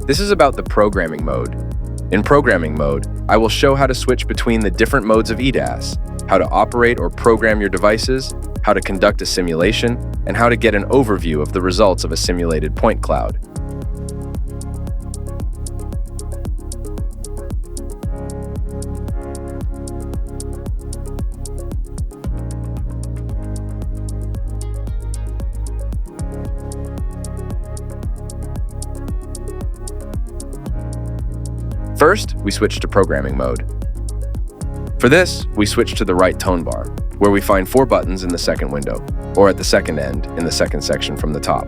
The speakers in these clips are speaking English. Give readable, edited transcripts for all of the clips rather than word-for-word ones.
This is about the programming mode. In programming mode, I will show how to switch between the different modes of EDAS, how to operate or program your devices, how to conduct a simulation, and how to get an overview of the results of a simulated point cloud. First, we switch to programming mode. For this, we switch to the right tone bar, where we find 4 buttons in the second window, or at the second end in the second section from the top.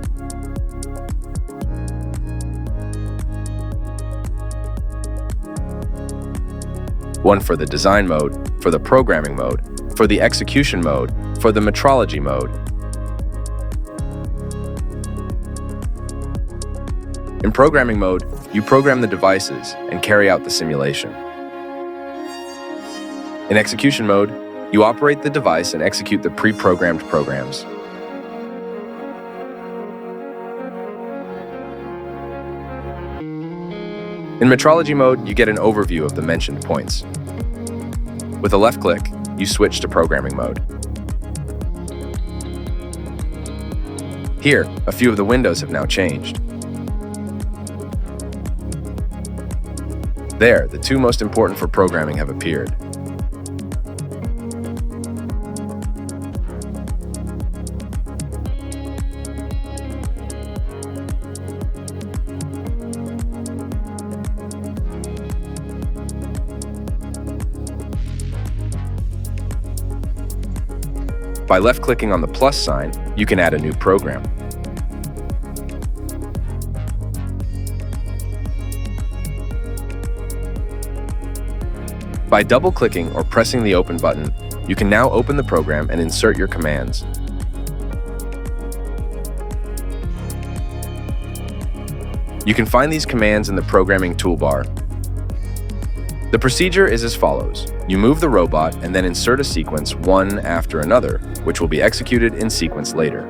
One for the design mode, for the programming mode, for the execution mode, for the metrology mode. In programming mode, you program the devices and carry out the simulation. In execution mode, you operate the device and execute the pre-programmed programs. In metrology mode, you get an overview of the mentioned points. With a left click, you switch to programming mode. Here, a few of the windows have now changed. There, the 2 most important for programming have appeared. By left-clicking on the plus sign, you can add a new program. By double-clicking or pressing the Open button, you can now open the program and insert your commands. You can find these commands in the programming toolbar. The procedure is as follows. You move the robot and then insert a sequence one after another, which will be executed in sequence later.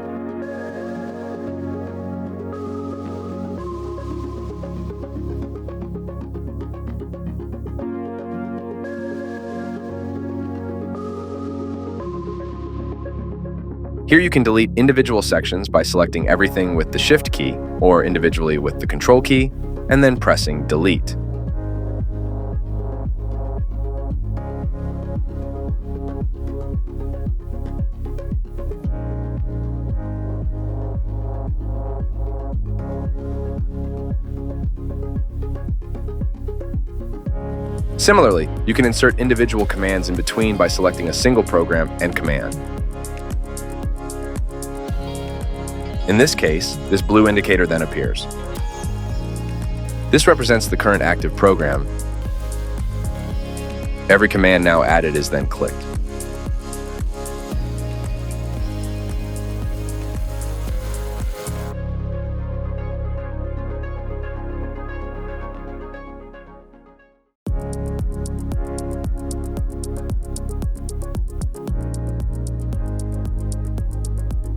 Here you can delete individual sections by selecting everything with the Shift key or individually with the Control key, and then pressing Delete. Similarly, you can insert individual commands in between by selecting a single program and command. In this case, this blue indicator then appears. This represents the current active program. Every command now added is then clicked.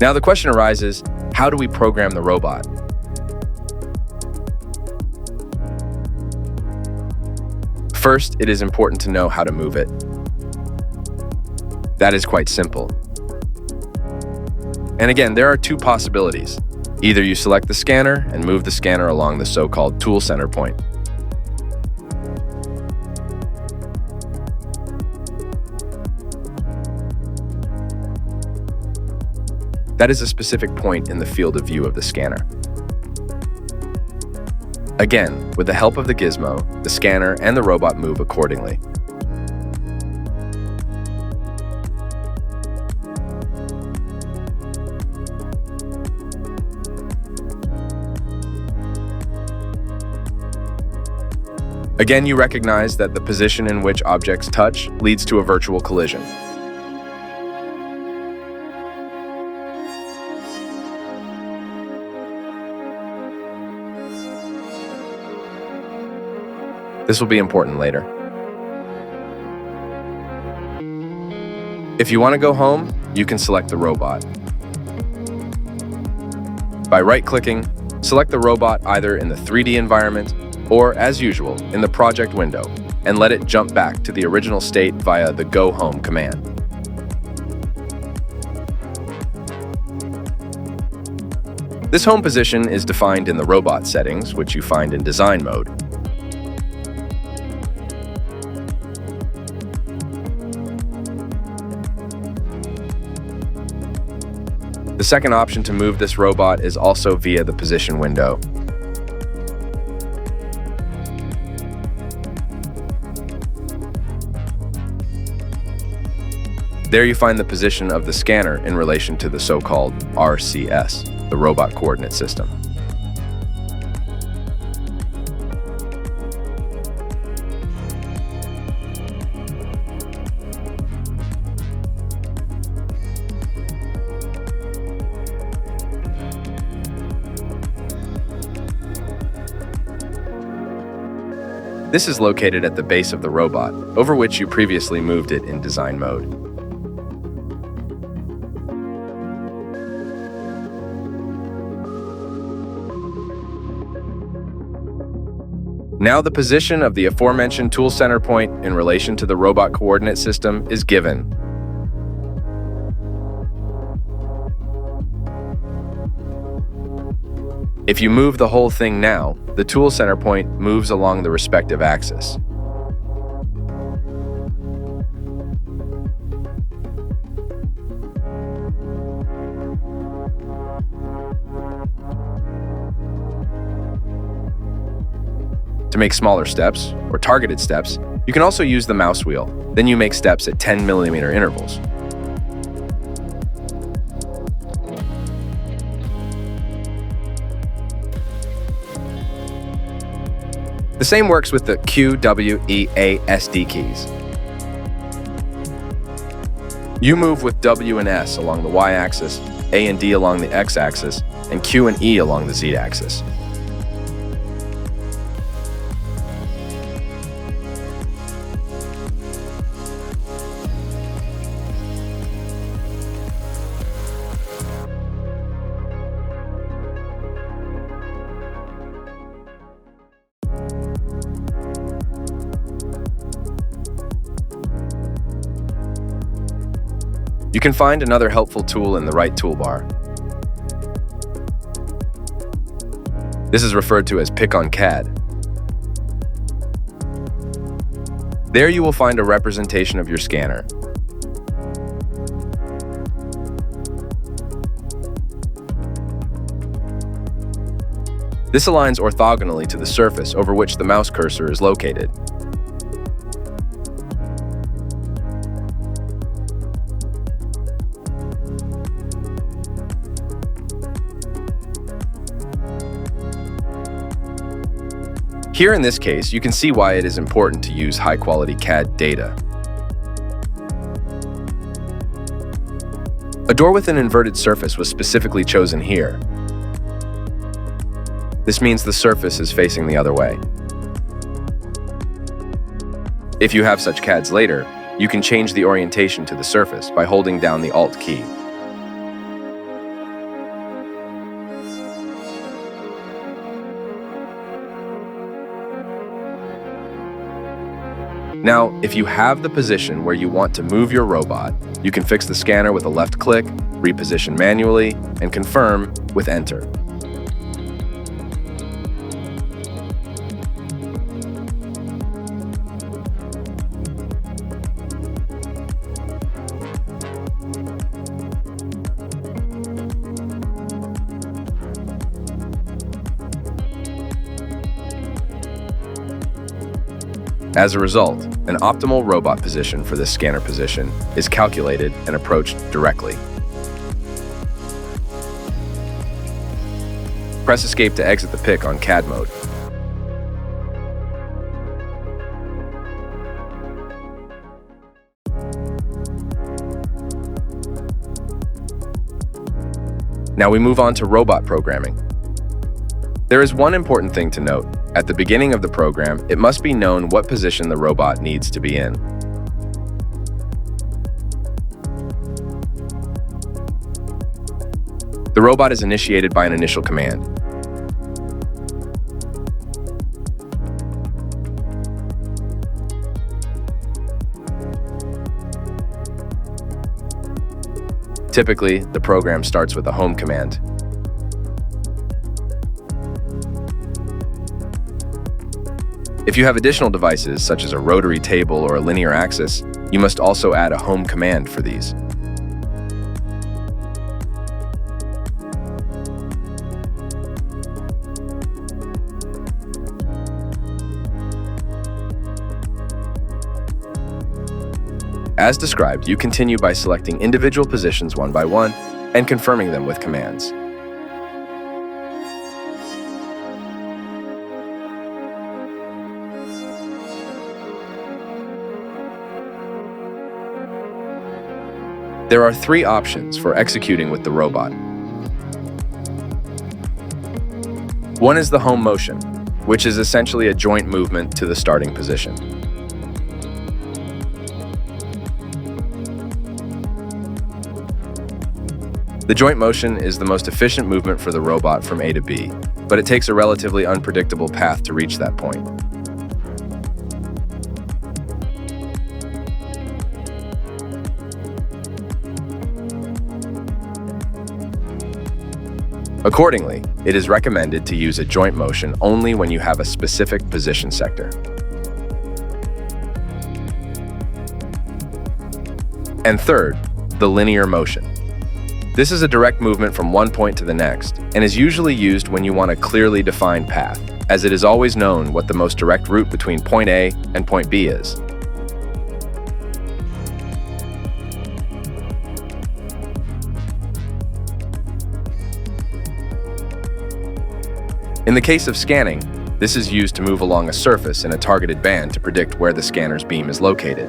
Now the question arises, how do we program the robot? First, it is important to know how to move it. That is quite simple. And again, there are 2 possibilities. Either you select the scanner and move the scanner along the so-called tool center point. That is a specific point in the field of view of the scanner. Again, with the help of the gizmo, the scanner and the robot move accordingly. Again, you recognize that the position in which objects touch leads to a virtual collision. This will be important later. If you want to go home, you can select the robot. By right-clicking, select the robot either in the 3D environment or as usual, in the project window, and let it jump back to the original state via the Go Home command. This home position is defined in the robot settings, which you find in design mode. The second option to move this robot is also via the position window. There you find the position of the scanner in relation to the so-called RCS, the robot coordinate system. This is located at the base of the robot, over which you previously moved it in design mode. Now the position of the aforementioned tool center point in relation to the robot coordinate system is given. If you move the whole thing now, the tool center point moves along the respective axis. To make smaller steps, or targeted steps, you can also use the mouse wheel. Then you make steps at 10mm intervals. The same works with the Q, W, E, A, S, D keys. You move with W and S along the Y-axis, A and D along the X-axis, and Q and E along the Z-axis. You can find another helpful tool in the right toolbar. This is referred to as Pick-on-CAD. There you will find a representation of your scanner. This aligns orthogonally to the surface over which the mouse cursor is located. Here in this case, you can see why it is important to use high-quality CAD data. A door with an inverted surface was specifically chosen here. This means the surface is facing the other way. If you have such CADs later, you can change the orientation to the surface by holding down the Alt key. Now, if you have the position where you want to move your robot, you can fix the scanner with a left click, reposition manually, and confirm with Enter. As a result, an optimal robot position for this scanner position is calculated and approached directly. Press Escape to exit the Pick-on-CAD mode. Now we move on to robot programming. There is one important thing to note. At the beginning of the program, it must be known what position the robot needs to be in. The robot is initiated by an initial command. Typically, the program starts with a home command. If you have additional devices, such as a rotary table or a linear axis, you must also add a home command for these. As described, you continue by selecting individual positions one by one and confirming them with commands. There are 3 options for executing with the robot. One is the home motion, which is essentially a joint movement to the starting position. The joint motion is the most efficient movement for the robot from A to B, but it takes a relatively unpredictable path to reach that point. Accordingly, it is recommended to use a joint motion only when you have a specific position sector. And third, the linear motion. This is a direct movement from one point to the next and is usually used when you want a clearly defined path, as it is always known what the most direct route between point A and point B is. In the case of scanning, this is used to move along a surface in a targeted band to predict where the scanner's beam is located.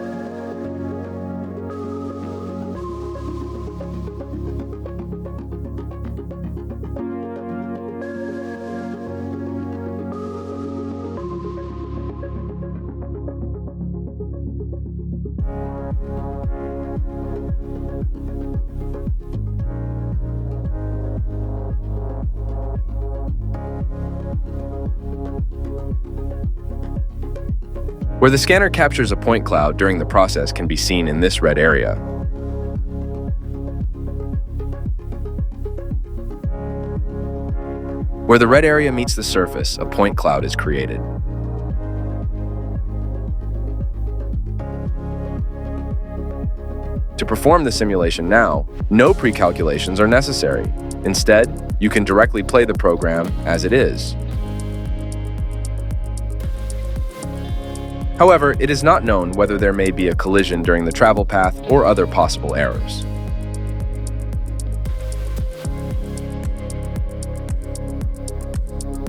Where the scanner captures a point cloud during the process can be seen in this red area. Where the red area meets the surface, a point cloud is created. To perform the simulation now, no pre-calculations are necessary. Instead, you can directly play the program as it is. However, it is not known whether there may be a collision during the travel path or other possible errors.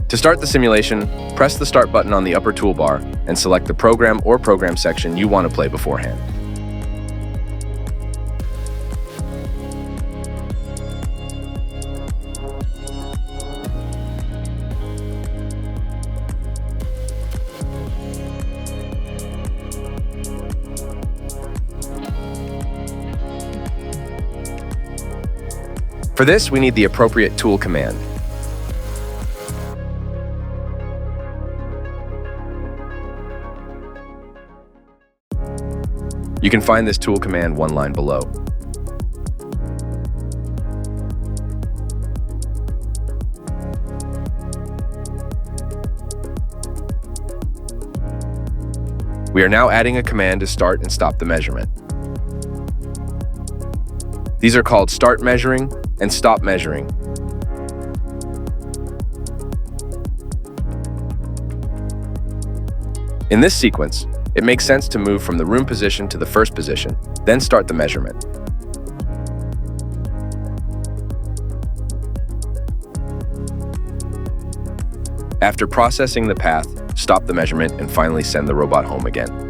To start the simulation, press the Start button on the upper toolbar and select the program or program section you want to play beforehand. For this, we need the appropriate tool command. You can find this tool command one line below. We are now adding a command to start and stop the measurement. These are called start measuring and stop measuring. In this sequence, it makes sense to move from the room position to the first position, then start the measurement. After processing the path, stop the measurement and finally send the robot home again.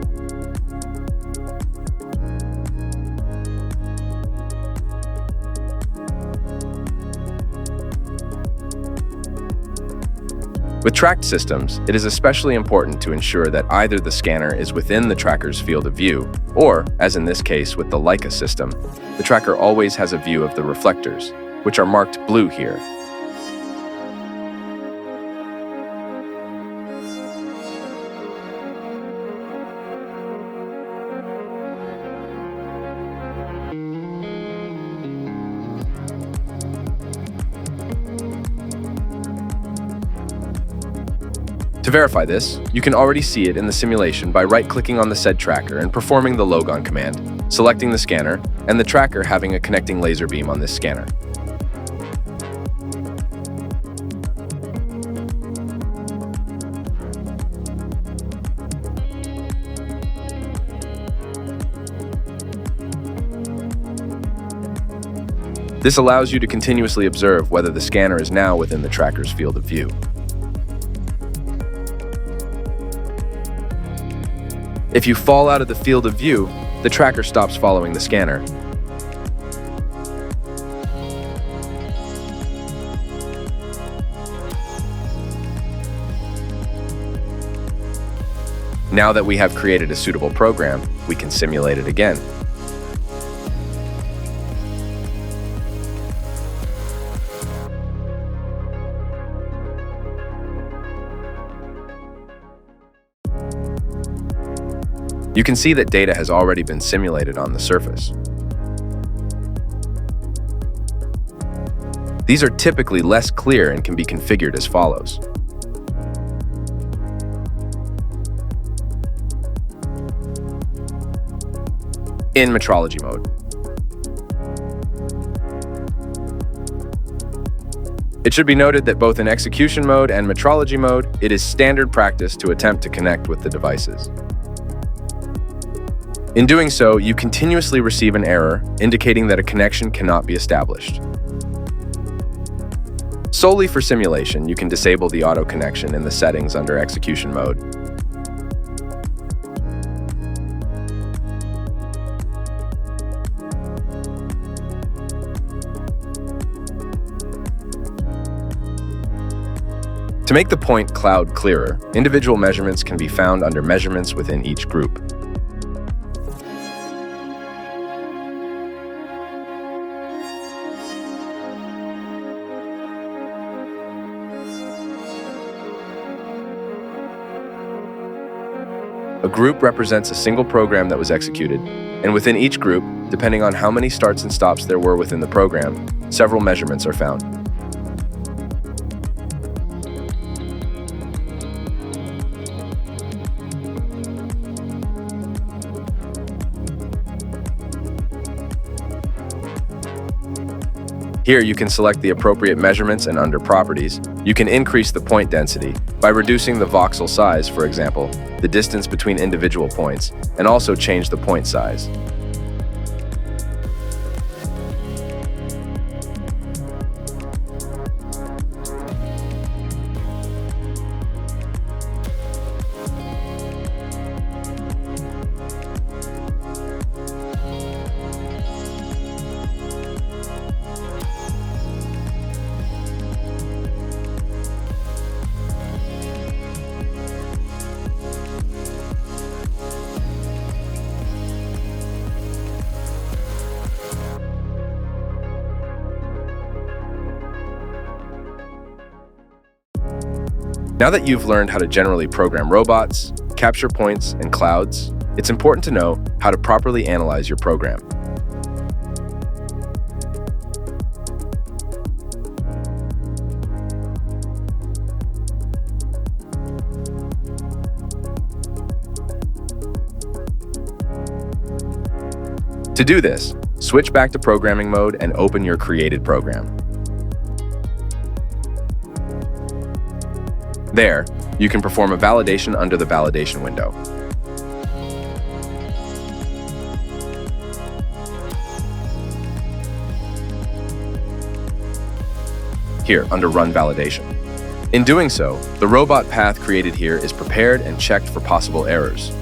With tracked systems, it is especially important to ensure that either the scanner is within the tracker's field of view, or, as in this case with the Leica system, the tracker always has a view of the reflectors, which are marked blue here. To verify this, you can already see it in the simulation by right-clicking on the said tracker and performing the logon command, selecting the scanner, and the tracker having a connecting laser beam on this scanner. This allows you to continuously observe whether the scanner is now within the tracker's field of view. If you fall out of the field of view, the tracker stops following the scanner. Now that we have created a suitable program, we can simulate it again. You can see that data has already been simulated on the surface. These are typically less clear and can be configured as follows. In Metrology mode. It should be noted that both in execution mode and Metrology mode, it is standard practice to attempt to connect with the devices. In doing so, you continuously receive an error indicating that a connection cannot be established. Solely for simulation, you can disable the auto connection in the settings under execution mode. To make the point cloud clearer, individual measurements can be found under measurements within each group. A group represents a single program that was executed, and within each group, depending on how many starts and stops there were within the program, several measurements are found. Here you can select the appropriate measurements, and under Properties, you can increase the point density by reducing the voxel size, for example, the distance between individual points, and also change the point size. Now that you've learned how to generally program robots, capture points, and clouds, it's important to know how to properly analyze your program. To do this, switch back to programming mode and open your created program. There, you can perform a validation under the validation window. Here, under Run Validation. In doing so, the robot path created here is prepared and checked for possible errors.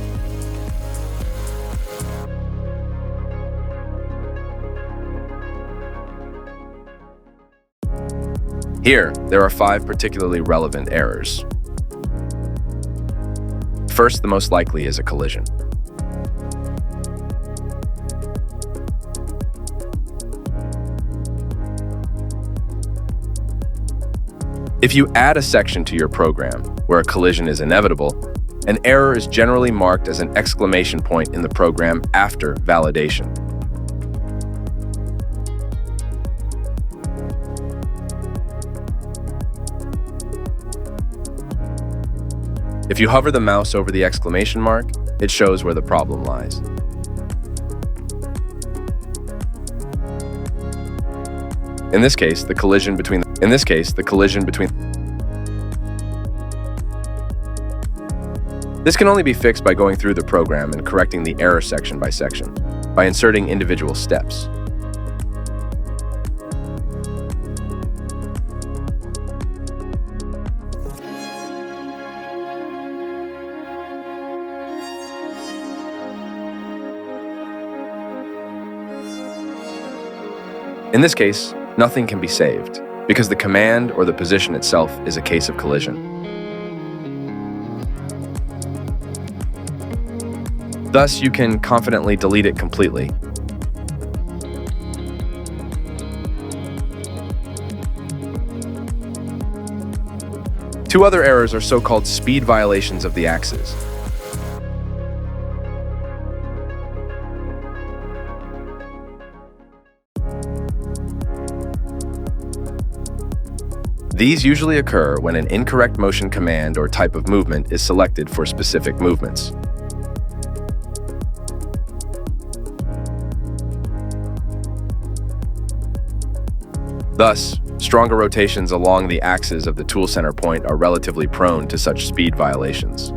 Here, there are 5 particularly relevant errors. First, the most likely is a collision. If you add a section to your program where a collision is inevitable, an error is generally marked as an exclamation point in the program after validation. If you hover the mouse over the exclamation mark, it shows where the problem lies. In this case, the collision between This can only be fixed by going through the program and correcting the error section by section, by inserting individual steps. In this case, nothing can be saved, because the command or the position itself is a case of collision. Thus, you can confidently delete it completely. Two other errors are so-called speed violations of the axis. These usually occur when an incorrect motion command or type of movement is selected for specific movements. Thus, stronger rotations along the axis of the tool center point are relatively prone to such speed violations.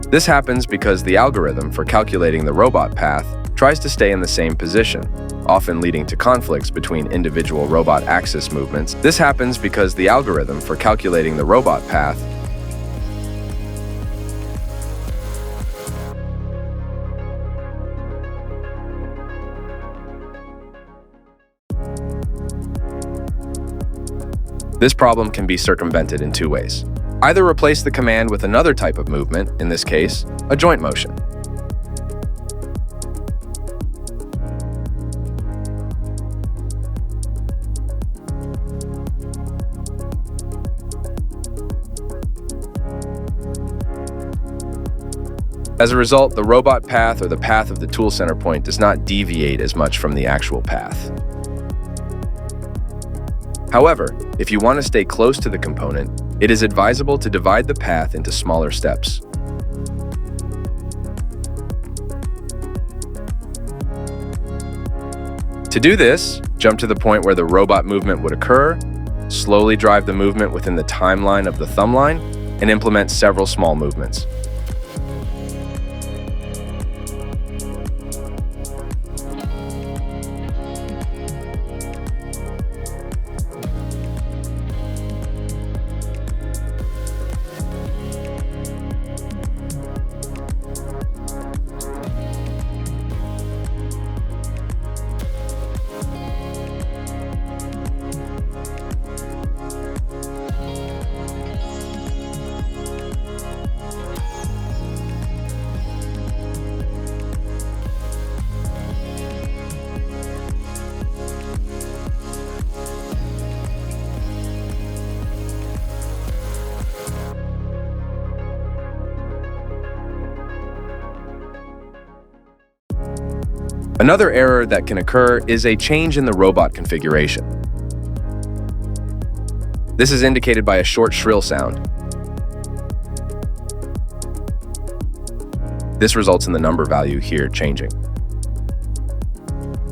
This happens because the algorithm for calculating the robot path tries to stay in the same position, often leading to conflicts between individual robot axis movements. This happens because the algorithm for calculating the robot path This problem can be circumvented in two ways. Either replace the command with another type of movement, in this case, a joint motion. As a result, the robot path or the path of the tool center point does not deviate as much from the actual path. However, if you want to stay close to the component, it is advisable to divide the path into smaller steps. To do this, jump to the point where the robot movement would occur, slowly drive the movement within the timeline of the thumb line, and implement several small movements. Another error that can occur is a change in the robot configuration. This is indicated by a short shrill sound. This results in the number value here changing.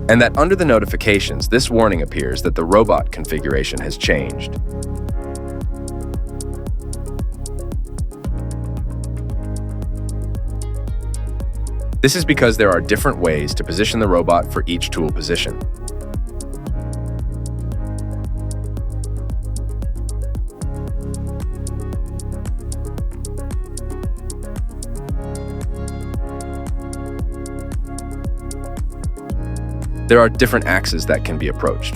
And that under the notifications, this warning appears that the robot configuration has changed. This is because there are different ways to position the robot for each tool position. There are different axes that can be approached.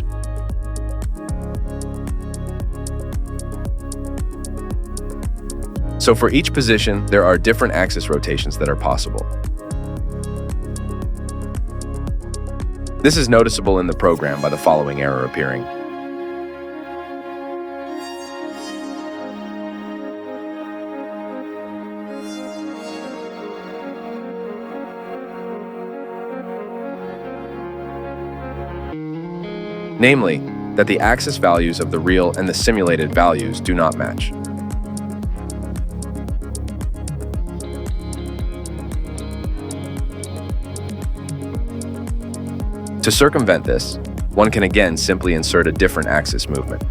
So for each position, there are different axis rotations that are possible. This is noticeable in the program by the following error appearing. Namely, that the axis values of the real and the simulated values do not match. To circumvent this, one can again simply insert a different axis movement.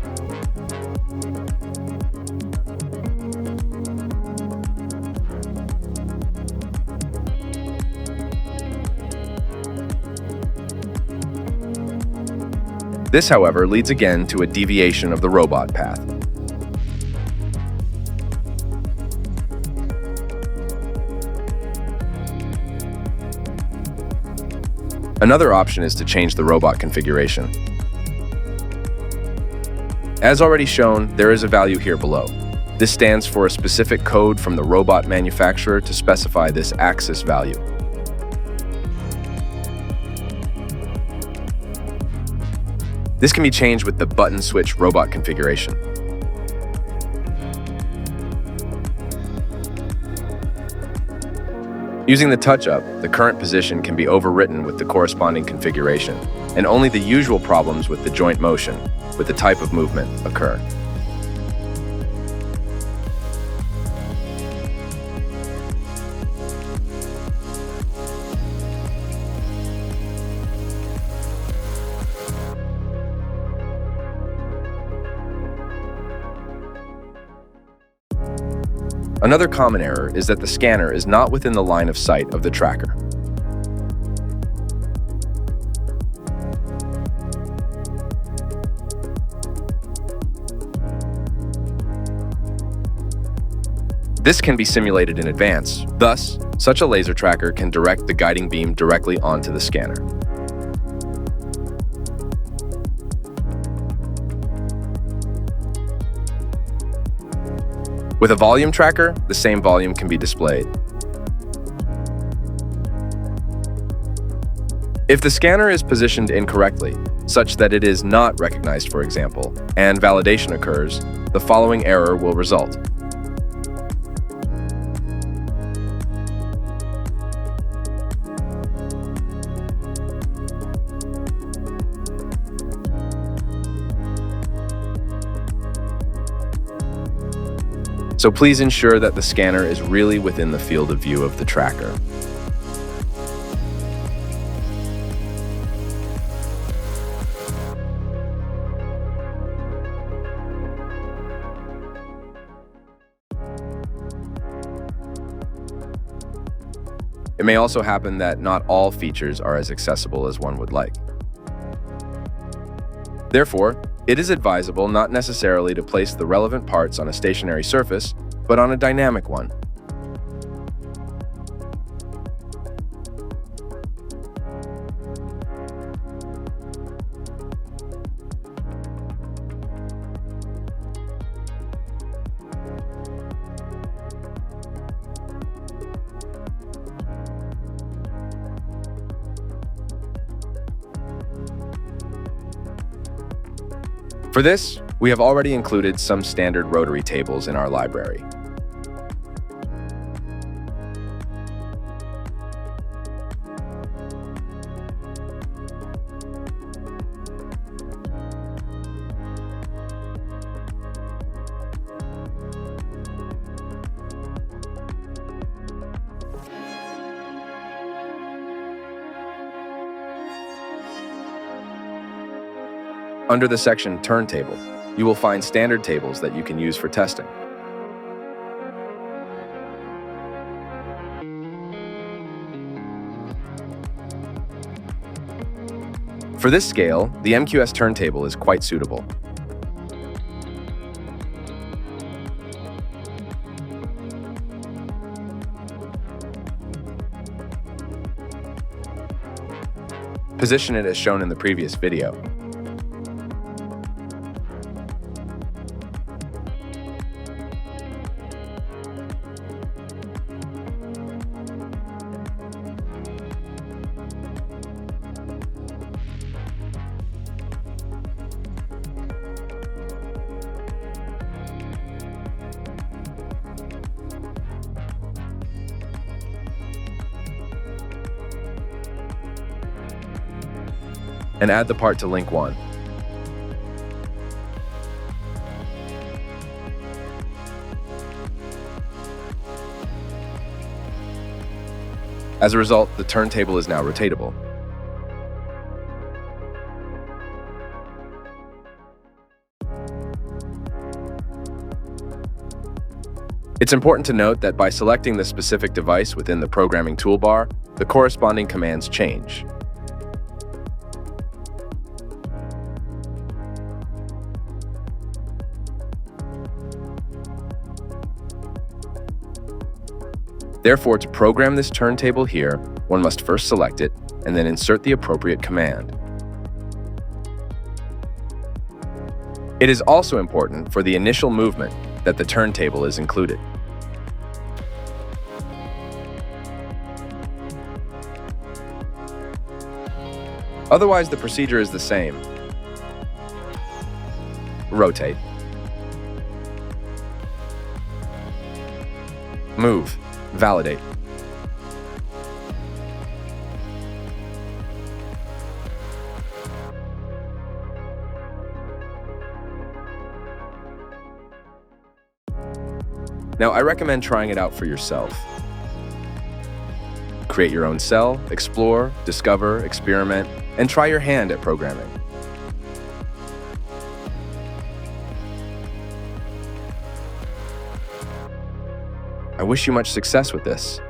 This, however, leads again to a deviation of the robot path. Another option is to change the robot configuration. As already shown, there is a value here below. This stands for a specific code from the robot manufacturer to specify this axis value. This can be changed with the button switch robot configuration. Using the touch-up, the current position can be overwritten with the corresponding configuration, and only the usual problems with the joint motion, with the type of movement, occur. Another common error is that the scanner is not within the line of sight of the tracker. This can be simulated in advance. Thus, such a laser tracker can direct the guiding beam directly onto the scanner. With a volume tracker, the same volume can be displayed. If the scanner is positioned incorrectly, such that it is not recognized, for example, and validation occurs, the following error will result. So please ensure that the scanner is really within the field of view of the tracker. It may also happen that not all features are as accessible as one would like. Therefore, it is advisable not necessarily to place the relevant parts on a stationary surface, but on a dynamic one. For this, we have already included some standard rotary tables in our library. Under the section Turntable, you will find standard tables that you can use for testing. For this scale, the MQS turntable is quite suitable. Position it as shown in the previous video. and add the part to link 1. As a result, the turntable is now rotatable. It's important to note that by selecting the specific device within the programming toolbar, the corresponding commands change. Therefore, to program this turntable here, one must first select it and then insert the appropriate command. It is also important for the initial movement that the turntable is included. Otherwise, the procedure is the same. Rotate. Move. Validate. Now, I recommend trying it out for yourself. Create your own cell, explore, discover, experiment, and try your hand at programming. I wish you much success with this.